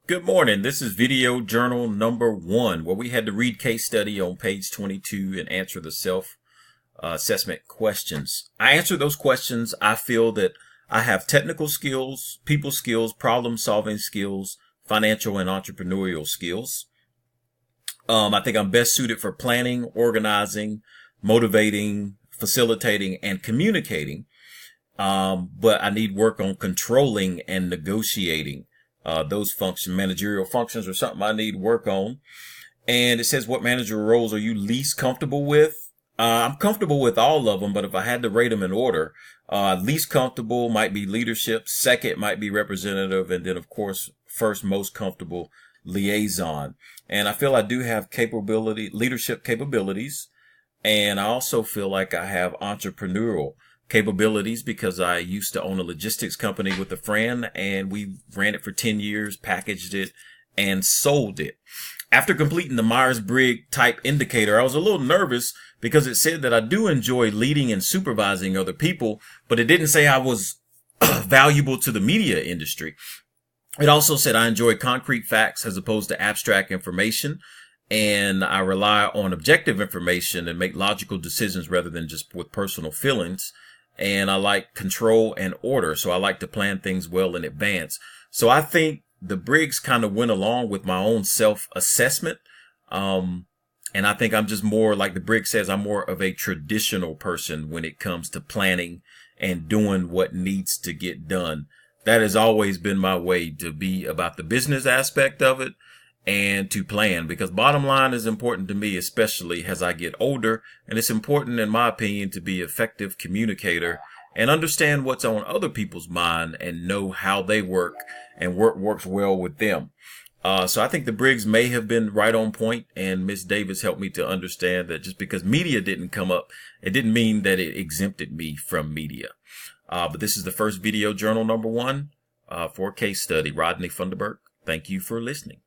Good morning. This is video journal number 1, where we had to read case study on page 22 and answer the self assessment questions. I answer those questions. I feel that I have technical skills, people skills, problem solving skills, financial and entrepreneurial skills. I think I'm best suited for planning, organizing, motivating, facilitating, and communicating. But I need work on controlling and negotiating. Those managerial functions are something I need work on. And it says, what managerial roles are you least comfortable with? I'm comfortable with all of them, but if I had to rate them in order, least comfortable might be leadership. Second might be representative. And then, of course, first most comfortable, liaison. And I feel I do have leadership capabilities. And I also feel like I have entrepreneurial capabilities because I used to own a logistics company with a friend, and we ran it for 10 years, packaged it, and sold it. After completing the Myers-Briggs type indicator, I was a little nervous because it said that I do enjoy leading and supervising other people, but it didn't say I was valuable to the media industry. It also said I enjoy concrete facts as opposed to abstract information, and I rely on objective information and make logical decisions rather than just with personal feelings. And I like control and order, so I like to plan things well in advance. So I think the Briggs kind of went along with my own self-assessment. And I think I'm just more, like the Briggs says, I'm more of a traditional person when it comes to planning and doing what needs to get done. That has always been my way, to be about the business aspect of it and to plan, because bottom line is important to me, especially as I get older. And it's important, in my opinion, to be an effective communicator and understand what's on other people's mind and know how they work and what works well with them. So I think the Briggs may have been right on point, and Miss Davis helped me to understand that just because media didn't come up, it didn't mean that it exempted me from media. But this is the first video journal number 1 for case study. Rodney Funderburk, thank you for listening.